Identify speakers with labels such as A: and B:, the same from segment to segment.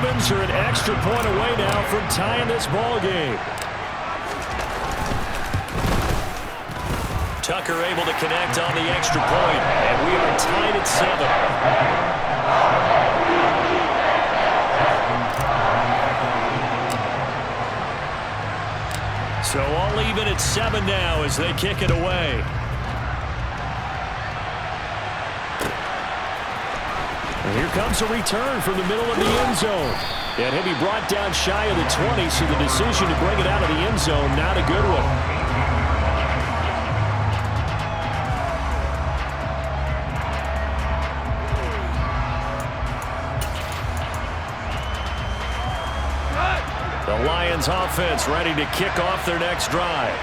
A: Ravens are an extra point away now from tying this ball game. Tucker able to connect on the extra point, and we are tied at 7. So all even at 7 now as they kick it away. And here comes a return from the middle of the end zone. And he'll be brought down shy of the 20, so the decision to bring it out of the end zone, not a good one. The Lions offense ready to kick off their next drive.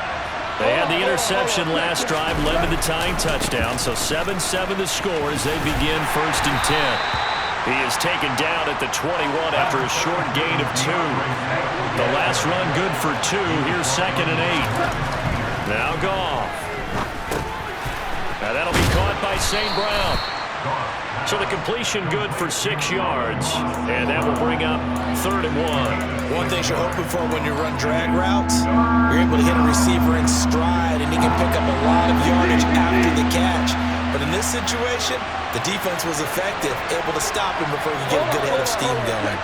A: They had the interception last drive, led to the tying touchdown, so 7-7 the score as they begin 1st and 10. He is taken down at the 21 after a short gain of 2. The last run good for 2. Here's 2nd and 8. Now Goff. Now that'll be caught by St. Brown. So the completion good for 6 yards, and that will bring up 3rd and 1.
B: One thing you're hoping for when you run drag routes, you're able to hit a receiver in stride, and he can pick up a lot of yardage after the catch. But in this situation, the defense was effective, able to stop him before he could get a good head of steam going.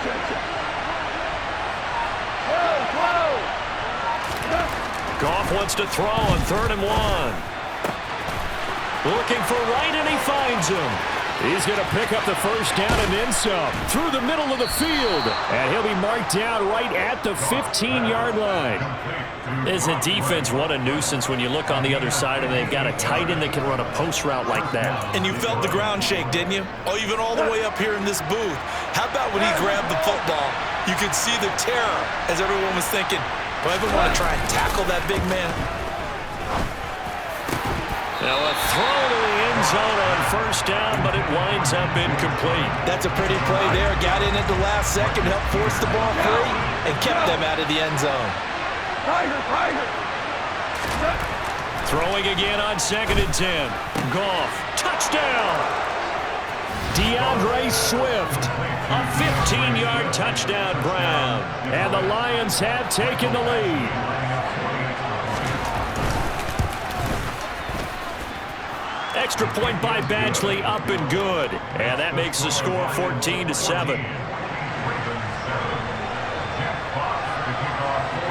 A: Goff wants to throw on 3rd and 1. Looking for right, and he finds him. He's going to pick up the first down and then some through the middle of the field. And he'll be marked down right at the 15-yard line. As a defense, what a nuisance when you look on the other side and they've got a tight end that can run a post route like that.
B: And you felt the ground shake, didn't you? Oh, even all the way up here in this booth. How about when he grabbed the football? You could see the terror as everyone was thinking, do I ever want to try and tackle that big man?
A: Now a throw to the end zone on 1st down, but it winds up incomplete.
B: That's a pretty play there. Got in at the last second, helped force the ball free, and kept them out of the end zone.
A: Throwing again on 2nd and 10. Goff, touchdown! DeAndre Swift, a 15-yard touchdown, Brown. And the Lions have taken the lead. Extra point by Badgley, up and good. And that makes the score 14-7.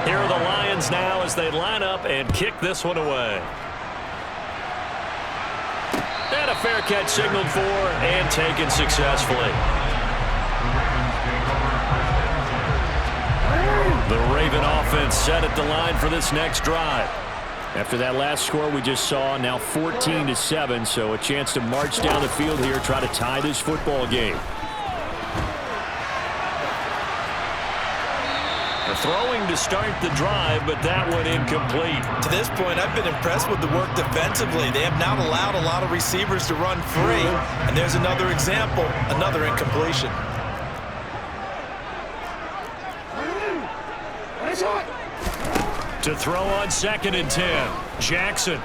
A: Here are the Lions now as they line up and kick this one away. And a fair catch signaled for and taken successfully. The Raven offense set at the line for this next drive. After that last score we just saw, now 14-7, so a chance to march down the field here, try to tie this football game. Throwing to start the drive, but that one incomplete.
B: To this point, I've been impressed with the work defensively. They have not allowed a lot of receivers to run free, and there's another example, another incompletion.
A: To throw on 2nd and 10, Jackson.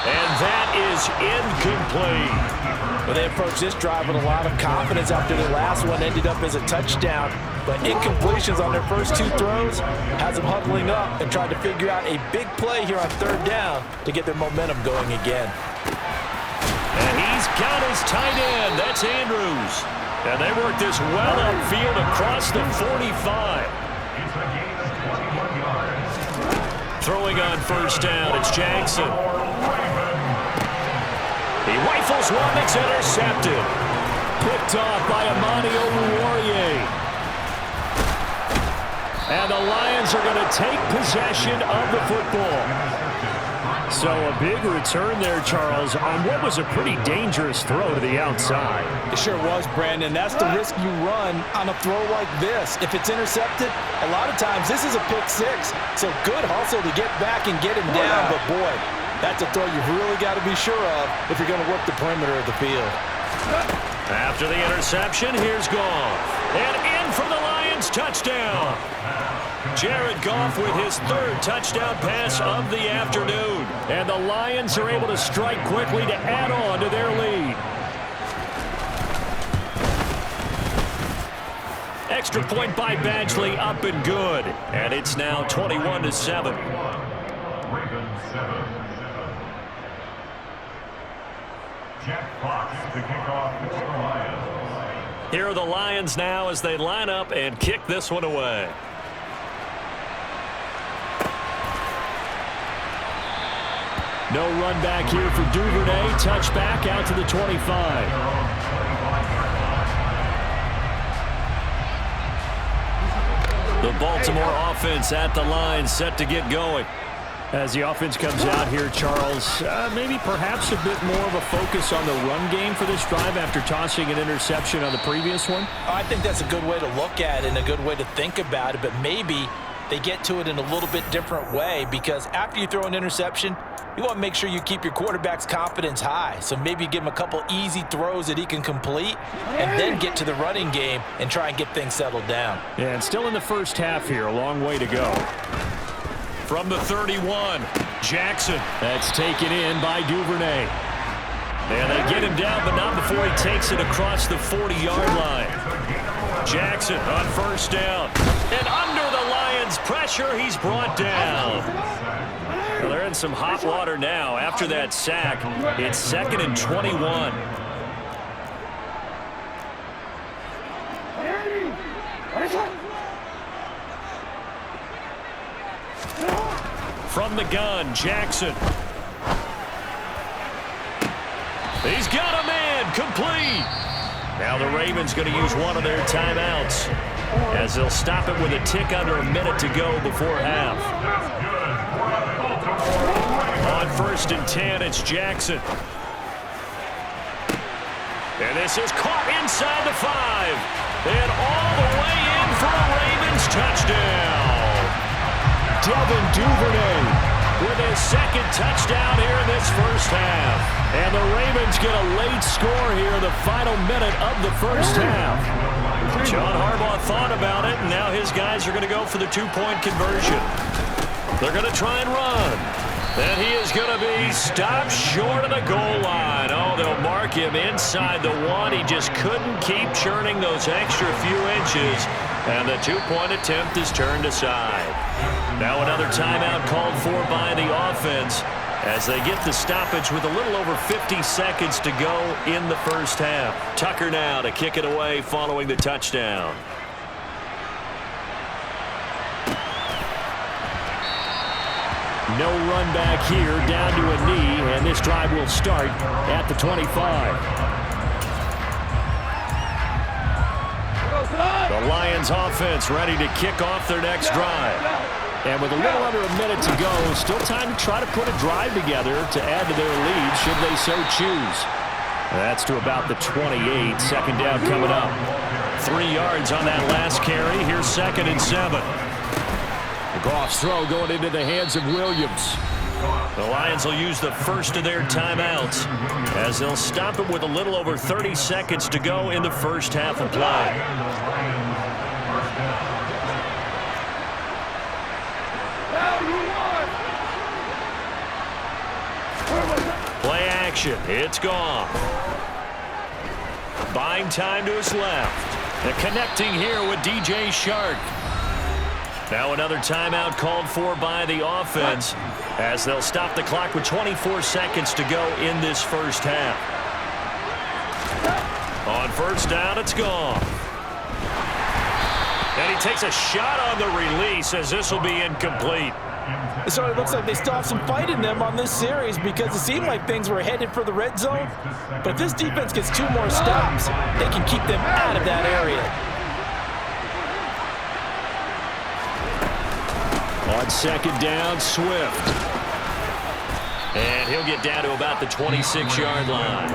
A: And that is incomplete.
B: Well, they approached this drive with a lot of confidence after the last one ended up as a touchdown. But incompletions on their first 2 throws has them huddling up and trying to figure out a big play here on 3rd down to get their momentum going again.
A: And he's got his tight end. That's Andrews. And they work this well upfield across the 45. Throwing on 1st down, it's Jackson. He rifles one, it's intercepted. Picked off by Amani Oruwariye. And the Lions are going to take possession of the football. So a big return there, Charles, on what was a pretty dangerous throw to the outside.
B: It sure was, Brandon. That's the risk you run on a throw like this. If it's intercepted, a lot of times this is a pick 6. So good hustle to get back and get him down. But, boy, that's a throw you've really got to be sure of if you're going to work the perimeter of the field.
A: After the interception, here's Goff. And in for the Lions, touchdown. Jared Goff with his 3rd touchdown pass of the afternoon. And the Lions are able to strike quickly to add on to their lead. extra point by Badgley, up and good. And it's now 21-7.
C: Jack Fox to kick off for the Lions.
A: Here are the Lions now as they line up and kick this one away. No run back here for Duvernay. Touchback out to the 25. The Baltimore offense at the line, set to get going. As the offense comes out here, Charles, maybe perhaps a bit more of a focus on the run game for this drive after tossing an interception on the previous one?
B: I think that's a good way to look at it and a good way to think about it, but maybe they get to it in a little bit different way, because after you throw an interception, you want to make sure you keep your quarterback's confidence high. So maybe give him a couple easy throws that he can complete and then get to the running game and try and get things settled down.
A: Yeah, and still in the first half here, a long way to go. From the 31, Jackson. That's taken in by Duvernay. And they get him down, but not before he takes it across the 40-yard line. Jackson on first down. And under the Lions' pressure, he's brought down. Well, they're in some hot water now. After that sack, it's 2nd and 21. From the gun, Jackson. He's got a man, complete. Now the Ravens going to use one of their timeouts as they'll stop it with a tick under a minute to go before half. On 1st and 10, it's Jackson. And this is caught inside the 5. And all the way in for a Ravens touchdown. Devin Duvernay with his 2nd touchdown here in this first half. And the Ravens get a late score here in the final minute of the first half. John Harbaugh thought about it, and now his guys are going to go for the 2-point conversion. They're going to try and run. And he is going to be stopped short of the goal line. Oh, they'll mark him inside the 1. He just couldn't keep churning those extra few inches. And the 2-point attempt is turned aside. Now another timeout called for by the offense as they get the stoppage with a little over 50 seconds to go in the first half. Tucker now to kick it away following the touchdown. No run back here, down to a knee, and this drive will start at the 25. The Lions offense ready to kick off their next drive. And with a little under a minute to go, still time to try to put a drive together to add to their lead should they so choose. That's to about the 28. 2nd down coming up. 3 yards on that last carry. Here's 2nd and 7. Goff's throw going into the hands of Williams. The Lions will use the first of their timeouts as they'll stop it with a little over 30 seconds to go in the first half of play. Play action. It's gone. Buying time to his left. And connecting here with DJ Shark. Now another timeout called for by the offense as they'll stop the clock with 24 seconds to go in this first half. On first down, it's gone. And he takes a shot on the release as this will be incomplete.
B: So it looks like they still have some fight in them on this series because it seemed like things were headed for the red zone. But if this defense gets 2 more stops, they can keep them out of that area.
A: On 2nd down, Swift. And he'll get down to about the 26-yard line.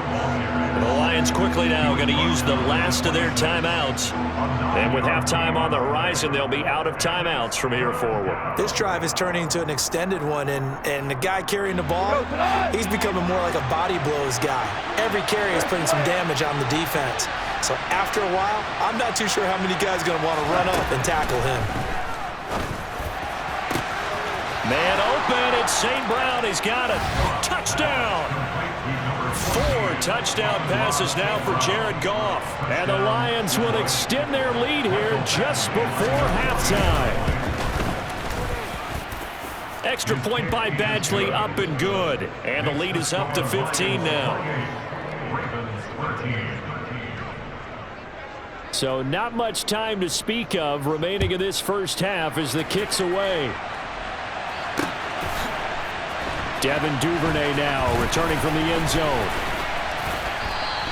A: The Lions quickly now going to use the last of their timeouts. And with halftime on the horizon, they'll be out of timeouts from here forward.
B: This drive is turning into an extended one, and the guy carrying the ball, he's becoming more like a body blows guy. Every carry is putting some damage on the defense. So after a while, I'm not too sure how many guys are going to want to run up and tackle him.
A: Man open, it's St. Brown. He's got it. Touchdown. 4 touchdown passes now for Jared Goff. And the Lions will extend their lead here just before halftime. Extra point by Badgley, up and good. And the lead is up to 15 now. So not much time to speak of remaining in this first half as the kick's away. Devin Duvernay now returning from the end zone.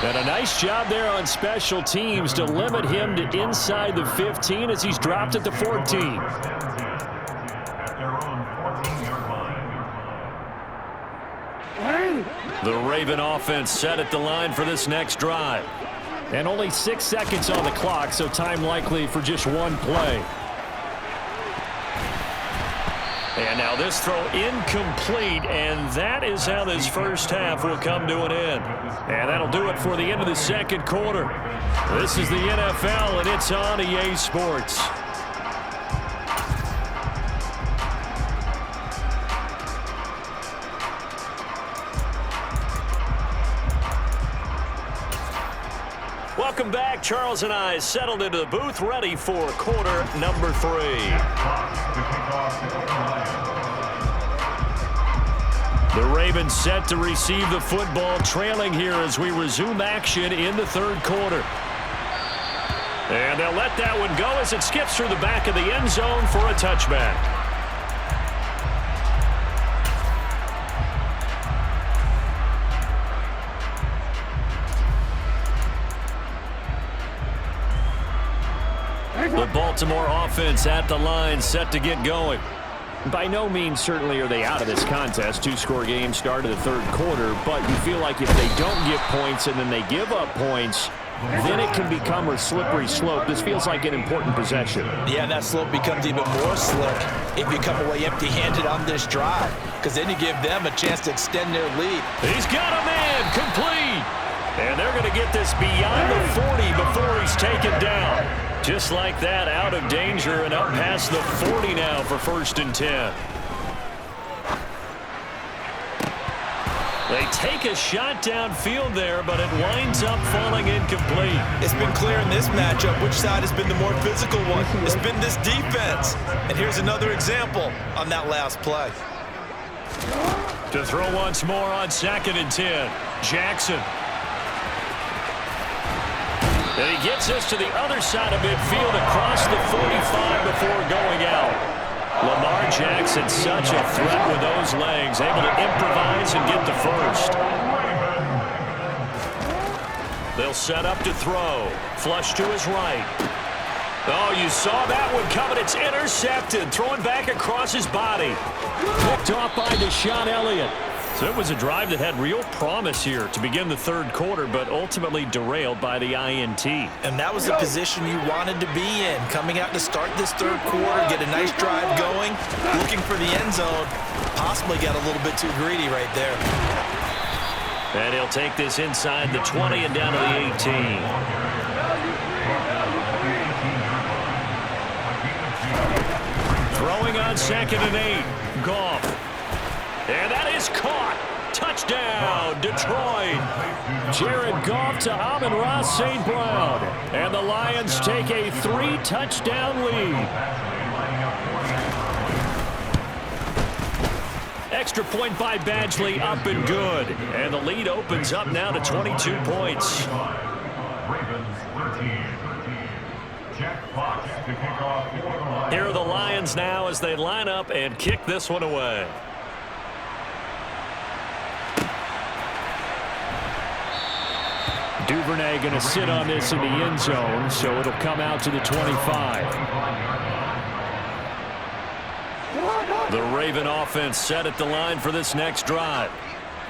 A: And a nice job there on special teams to limit him to inside the 15 as he's dropped at the 14. The Raven offense set at the line for this next drive. And only 6 seconds on the clock, so time likely for just one play. And now this throw incomplete, and that is how this first half will come to an end. And that'll do it for the end of the second quarter. This is the NFL, and it's on EA Sports. Welcome back. Charles and I settled into the booth, ready for quarter number 3. The Ravens set to receive the football, trailing here as we resume action in the third quarter. And they'll let that one go as it skips through the back of the end zone for a touchback. The Baltimore offense at the line, set to get going. By no means certainly are they out of this contest. 2-score game start of the third quarter, but you feel like if they don't get points and then they give up points, then it can become a slippery slope. This feels like an important possession. Yeah, that slope becomes even more slick if you come away empty-handed on this drive, because then you give them a chance to extend their lead. He's got a man, complete. And they're going to get this beyond the 40 before he's taken down. Just like that, out of danger and up past the 40 now for 1st and 10. They take a shot downfield there, but it winds up falling incomplete. It's been clear in this matchup which side has been the more physical one. It's been this defense. And here's another example on that last play. To throw once more on 2nd and 10. Jackson. And he gets us to the other side of midfield across the 45 before going out. Lamar Jackson, such a threat with those legs, able to improvise and get the first. They'll set up to throw. Flush to his right. Oh, you saw that one coming. It's intercepted. Throwing back across his body. Picked off by Deshaun Elliott. So it was a drive that had real promise here to begin the third quarter, but ultimately derailed by the INT. And that was the position you wanted to be in, coming out to start this third quarter, get a nice drive going, looking for the end zone. Possibly got a little bit too greedy right there. And he'll take this inside the 20 and down to the 18. Throwing on 2nd and 8. Goff. And that is caught. Touchdown, Detroit. Jared Goff to Amon-Ra St. Brown. And the Lions take a 3-touchdown lead. Extra point by Badgley, up and good. And the lead opens up now to 22 points. Here are the Lions now as they line up and kick this one away. Duvernay going to sit on this in the end zone, so it'll come out to the 25. The Raven offense set at the line for this next drive.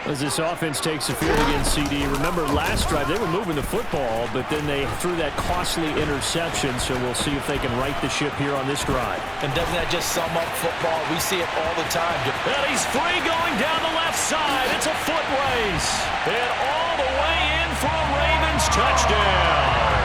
A: As this offense takes the field against CD, remember last drive they were moving the football, but then they threw that costly interception, so we'll see if they can right the ship here on this drive. And doesn't that just sum up football? We see it all the time. And he's free going down the left side. It's a foot race. And all the way in for a Ravens touchdown.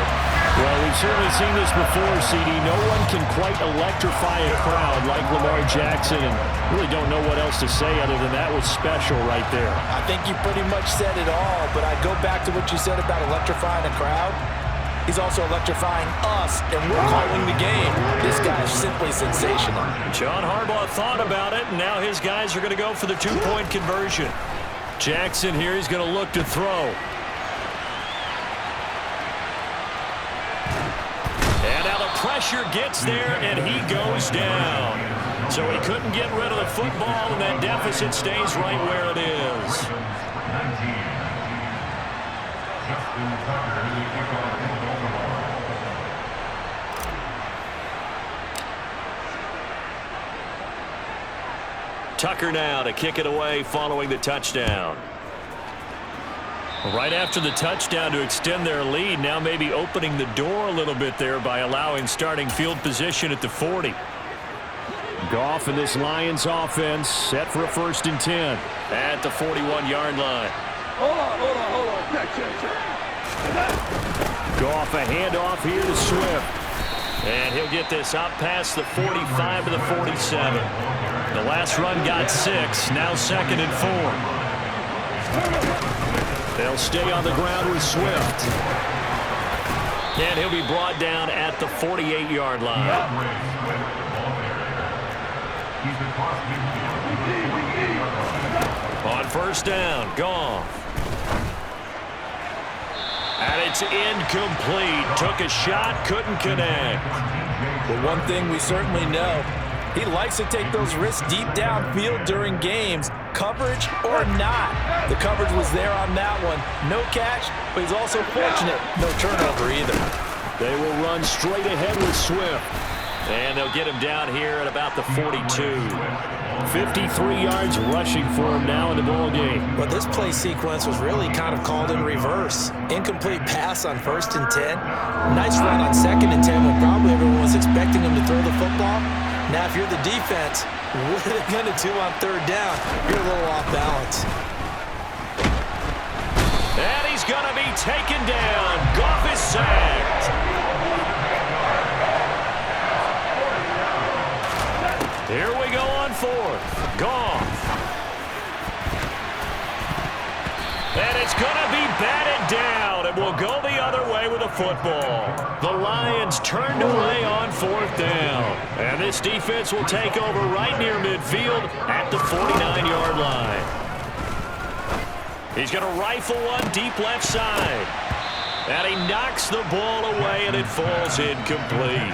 A: Well, we we've certainly seen this before, CD. No one can quite electrify a crowd like Lamar Jackson, and really don't know what else to say other than that was special right there.
B: I think you pretty much said it all, but I go back to what you said about electrifying a crowd. He's also electrifying us, and we're calling the game. This guy is simply sensational.
A: John Harbaugh thought about it, and now his guys are going to go for the two-point conversion. Jackson here, he's going to look to throw. And now the pressure gets there, and he goes down. So he couldn't get rid of the football, and that deficit stays right where it is. Tucker now to kick it away following the touchdown. Right after the touchdown to extend their lead, now maybe opening the door a little bit there by allowing starting field position at the 40. Goff in this Lions offense set for a 1st and 10 at the 41-yard line.
D: Hold on.
A: Goff a handoff here to Swift. And he'll get this out past the 45 to the 47. The last run got 6, now 2nd and 4. They'll stay on the ground with Swift. And he'll be brought down at the 48-yard line. On 1st down, Goff. And it's incomplete. Took a shot, couldn't connect.
B: But one thing we certainly know, he likes to take those risks deep downfield during games, coverage or not. The coverage was there on that one. No catch, but he's also fortunate. No turnover either.
A: They will run straight ahead with Swift. And they'll get him down here at about the 42. 53 yards rushing for him now in the ball game.
B: But this play sequence was really kind of called in reverse. Incomplete pass on 1st and 10. Nice run on 2nd and 10 when probably everyone was expecting him to throw the football. Now, if you're the defense, what are they going to do on 3rd down? You're a little off balance.
A: And he's going to be taken down. Goff is sacked. Here we go on 4th. Goff. And it's going to be batted down, and we'll go the other way with the football. The Lions turned away on 4th down. And this defense will take over right near midfield at the 49-yard line. He's going to rifle one deep left side. And he knocks the ball away, and it falls incomplete.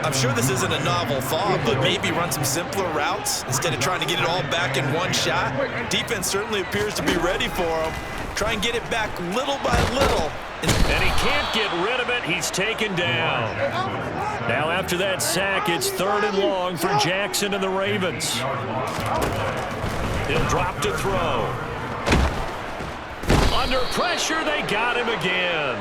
B: I'm sure this isn't a novel thought, but maybe run some simpler routes instead of trying to get it all back in one shot. Defense certainly appears to be ready for him. Try and get it back little by little.
A: And he can't get rid of it. He's taken down. Now after that sack, it's 3rd and long for Jackson and the Ravens. He'll drop to throw. Under pressure, they got him again.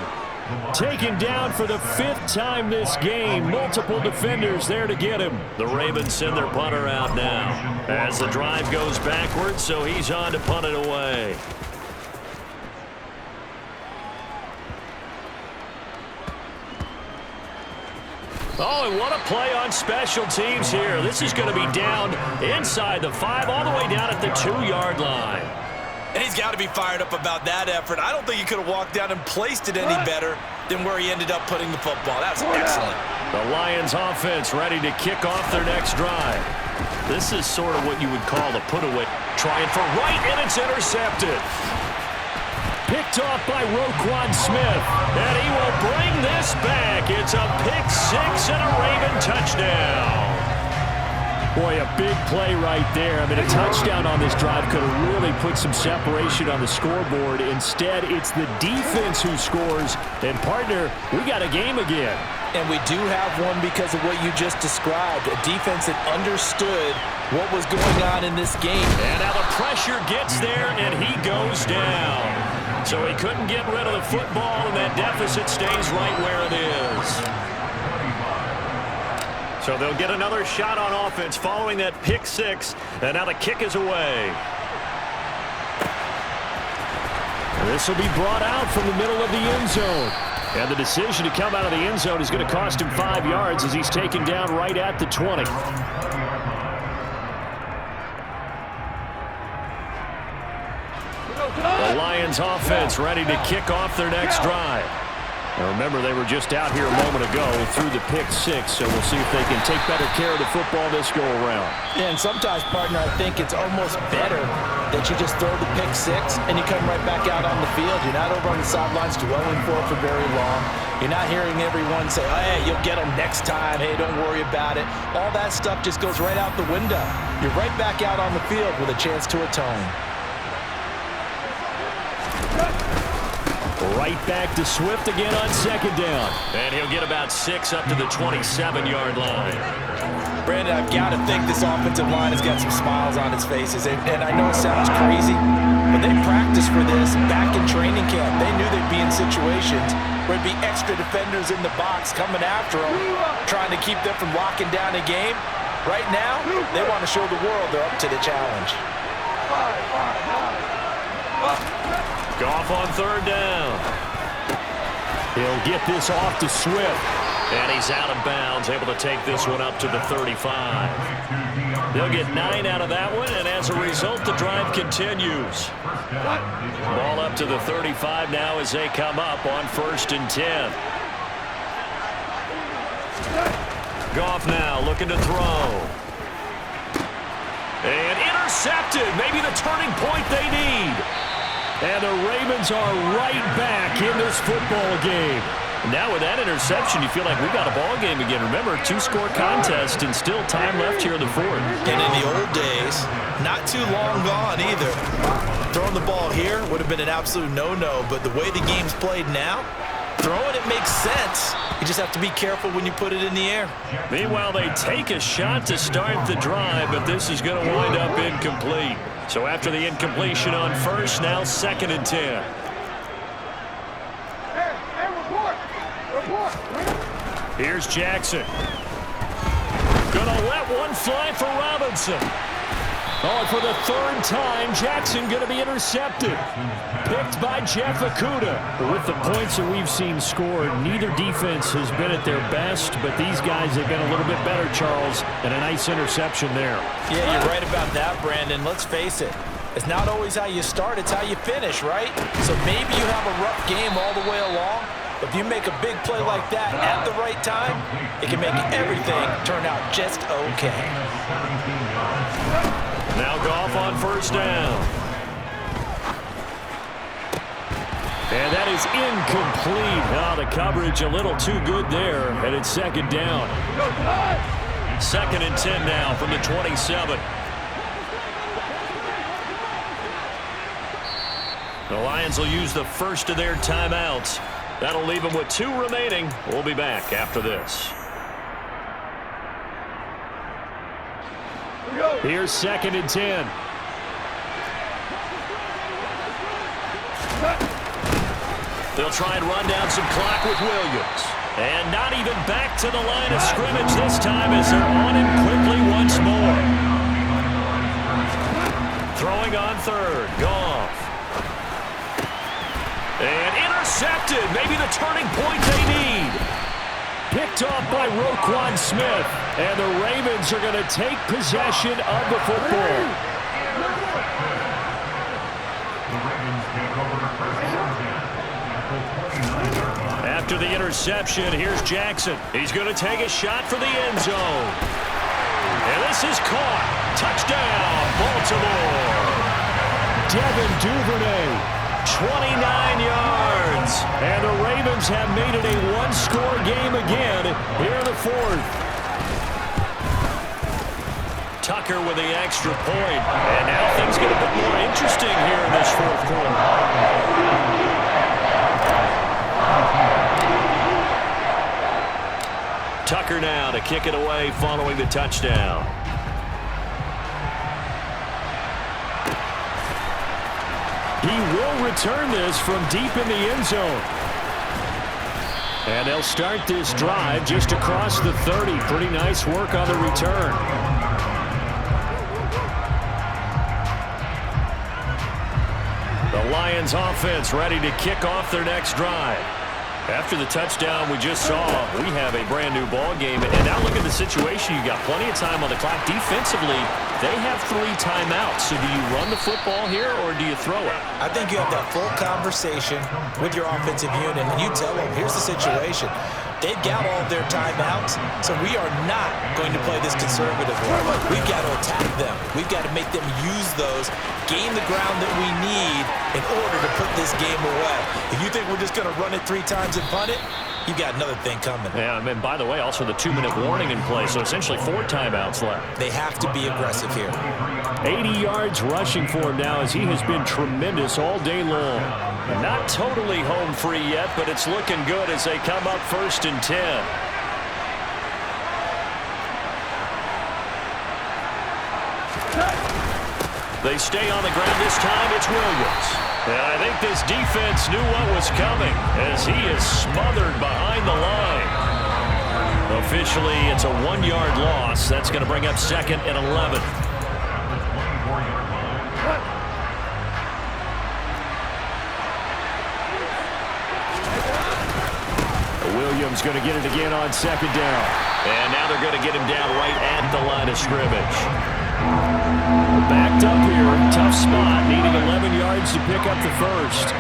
A: Taken down for the 5th time this game. Multiple defenders there to get him. The Ravens send their punter out now as the drive goes backwards, so he's on to punt it away. Oh, and what a play on special teams here. This is going to be down inside the 5, all the way down at the 2-yard line.
B: And he's got to be fired up about that effort. I don't think he could have walked down and placed it any better than where he ended up putting the football. That's excellent.
A: The Lions offense ready to kick off their next drive. This is sort of what you would call the put-away. Trying for right, and it's intercepted. Picked off by Roquan Smith, and he will bring this back. It's a pick 6 and a Raven touchdown. Boy, a big play right there. I mean, a touchdown on this drive could have really put some separation on the scoreboard. Instead, it's the defense who scores. And, partner, we got a game again.
B: And we do have one because of what you just described. A defense that understood what was going on in this game.
A: And now the pressure gets there, and he goes down. So he couldn't get rid of the football, and that deficit stays right where it is. So they'll get another shot on offense following that pick 6, and now the kick is away. This will be brought out from the middle of the end zone. And the decision to come out of the end zone is going to cost him 5 yards as he's taken down right at the 20. The Lions offense ready to kick off their next drive. Now remember, they were just out here a moment ago through the pick 6, so we'll see if they can take better care of the football this go around.
B: Yeah, and sometimes, partner, I think it's almost better that you just throw the pick 6 and you come right back out on the field. You're not over on the sidelines dwelling for very long. You're not hearing everyone say, oh, hey, you'll get them next time. Hey, don't worry about it. All that stuff just goes right out the window. You're right back out on the field with a chance to atone.
A: Right back to Swift again on second down. And he'll get about 6 up to the 27-yard line.
B: Brandon, I've got to think this offensive line has got some smiles on its faces. And I know it sounds crazy, but they practiced for this back in training camp. They knew they'd be in situations where it'd be extra defenders in the box coming after them, trying to keep them from locking down a game. Right now, they want to show the world they're up to the challenge.
A: Goff on third down. He'll get this off to Swift. And he's out of bounds, able to take this one up to the 35. They'll get 9 out of that one, and as a result, the drive continues. Ball up to the 35 now as they come up on 1st and 10. Goff now looking to throw. And intercepted. Maybe the turning point they need. And the Ravens are right back in this football game. Now with that interception, you feel like we've got a ball game again. Remember, 2-score contest and still time left here in the 4th.
B: And in the old days, not too long gone either. Throwing the ball here would have been an absolute no-no, but the way the game's played now, throwing it makes sense. You just have to be careful when you put it in the air.
A: Meanwhile, they take a shot to start the drive, but this is going to wind up incomplete. So after the incompletion on 1st, now 2nd and 10. Here's Jackson. Gonna let one fly for Robinson. Oh, and for the 3rd time, Jackson going to be intercepted. Picked by Jeff Okudah. With the points that we've seen scored, neither defense has been at their best, but these guys have been a little bit better, Charles, and a nice interception there.
B: Yeah, you're right about that, Brandon. Let's face it. It's not always how you start, it's how you finish, right? So maybe you have a rough game all the way along. If you make a big play like that at the right time, it can make everything turn out just okay.
A: Now Goff on 1st down. And that is incomplete. Oh, the coverage a little too good there, and it's 2nd down. 2nd and 10 now from the 27. The Lions will use the first of their timeouts. That'll leave them with 2 remaining. We'll be back after this. Here's 2nd and 10. They'll try and run down some clock with Williams. And not even back to the line of scrimmage this time as they're on him quickly once more. Throwing on 3rd. Goff. And intercepted. Maybe the turning point they need. Picked off by Roquan Smith. And the Ravens are going to take possession of the football. After the interception, here's Jackson. He's going to take a shot for the end zone. And this is caught. Touchdown, Baltimore. Devin Duvernay. 29 yards. And the Ravens have made it a 1-score game again here in the 4th. Tucker with the extra point. And now things get a bit more interesting here in this 4th quarter. Tucker now to kick it away following the touchdown. He will return this from deep in the end zone. And they'll start this drive just across the 30. Pretty nice work on the return. The Lions offense ready to kick off their next drive. After the touchdown we just saw, we have a brand new ball game. And now look at the situation. You got plenty of time on the clock. Defensively, they have 3 timeouts. So do you run the football here or do you throw it?
B: I think you have that full conversation with your offensive unit, and you tell them, here's the situation. They've got all of their timeouts, so we are not going to play this conservatively. We've got to attack them. We've got to make them use those, gain the ground that we need in order to put this game away. If you think we're just going to run it 3 times and punt it, you got another thing coming.
A: Yeah, and by the way, also the 2-minute warning in play, so essentially 4 timeouts left.
B: They have to be aggressive here.
A: 80 yards rushing for him now as he has been tremendous all day long. Not totally home free yet, but it's looking good as they come up 1st and 10. They stay on the ground this time. It's Williams. And I think this defense knew what was coming as he is smothered behind the line. Officially, it's a 1-yard loss. That's going to bring up 2nd and 11. Williams going to get it again on 2nd down. And now they're going to get him down right at the line of scrimmage. Backed up here, tough spot, needing 11 yards to pick up the first.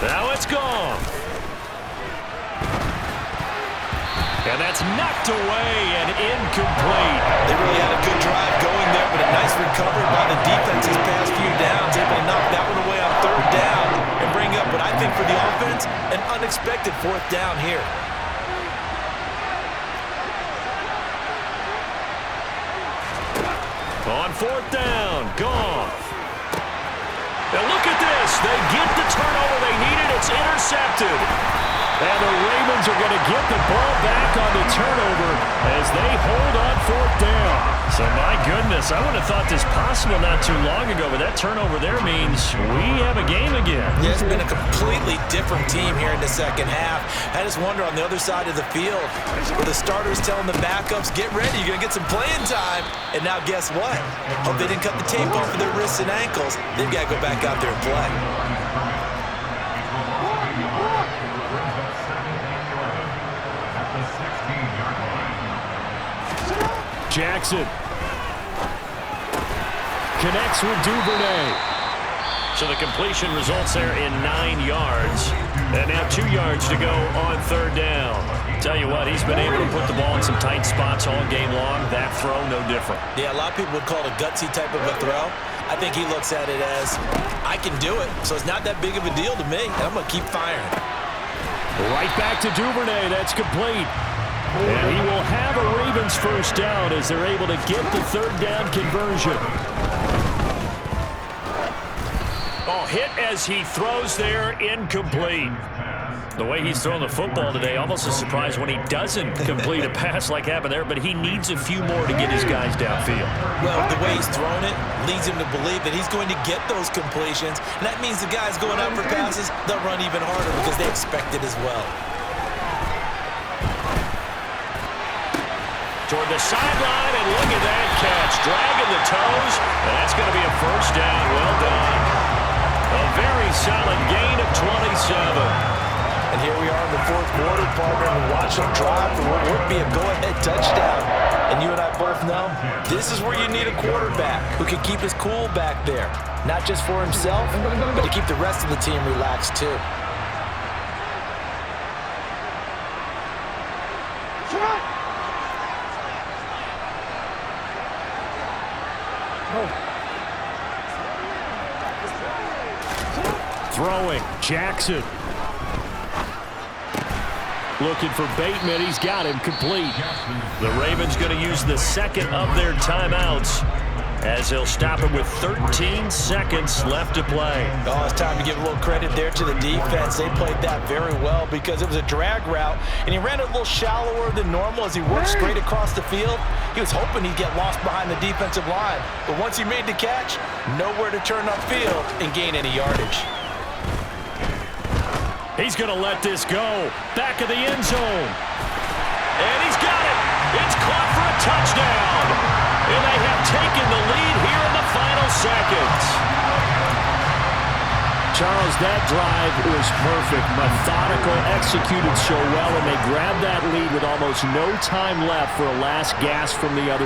A: Now it's gone. And that's knocked away and incomplete.
B: They really had a good drive going there, but a nice recovery by the defense these past few downs, able to knock that one away on 3rd down and bring up what I think for the offense, an unexpected 4th down here.
A: On 4th down, gone. And look at this. They get the turnover they needed. It's intercepted. And the Ravens are going to get the ball back on the turnover as they hold on 4th down. So, my goodness, I would have thought this possible not too long ago, but that turnover there means we have a game again.
B: Yeah, it's been a completely different team here in the 2nd half. I just wonder on the other side of the field, where the starters telling the backups, get ready, you're going to get some playing time. And now guess what? Hope they didn't cut the tape off of their wrists and ankles. They've got to go back out there and play.
A: Jackson connects with Duvernay. So the completion results there in 9 yards. And now 2 yards to go on 3rd down. Tell you what, he's been able to put the ball in some tight spots all game long. That throw, no different.
B: Yeah, a lot of people would call it a gutsy type of a throw. I think he looks at it as, I can do it, so it's not that big of a deal to me, and I'm going to keep firing.
A: Right back to Duvernay. That's complete. And he will have a Ravens 1st down as they're able to get the 3rd down conversion. Oh, hit as he throws there, incomplete. The way he's throwing the football today, almost a surprise when he doesn't complete a pass like happened there, but he needs a few more to get his guys downfield.
B: Well, the way he's thrown it leads him to believe that he's going to get those completions, and that means the guys going out for passes, they'll run even harder because they expect it as well.
A: Toward the sideline, and look at that catch. Dragging the toes, and that's going to be a 1st down. Well done. A very solid gain of 27.
B: And here we are in the 4th quarter, partner, and watch them drive for what would be a go-ahead touchdown. And you and I both know this is where you need a quarterback who can keep his cool back there. Not just for himself, but to keep the rest of the team relaxed too.
A: Throwing, Jackson. Looking for Bateman. He's got him complete. The Ravens going to use the 2nd of their timeouts as they'll stop him with 13 seconds left to play.
B: Oh, it's time to give a little credit there to the defense. They played that very well because it was a drag route, and he ran it a little shallower than normal as he worked straight across the field. He was hoping he'd get lost behind the defensive line, but once he made the catch, nowhere to turn upfield and gain any yardage.
A: He's going to let this go. Back of the end zone. And he's got it. It's caught for a touchdown. And they have taken the lead here in the final seconds. Charles, that drive was perfect. Methodical, executed so well, and they grabbed that lead with almost no time left for a last gasp from the other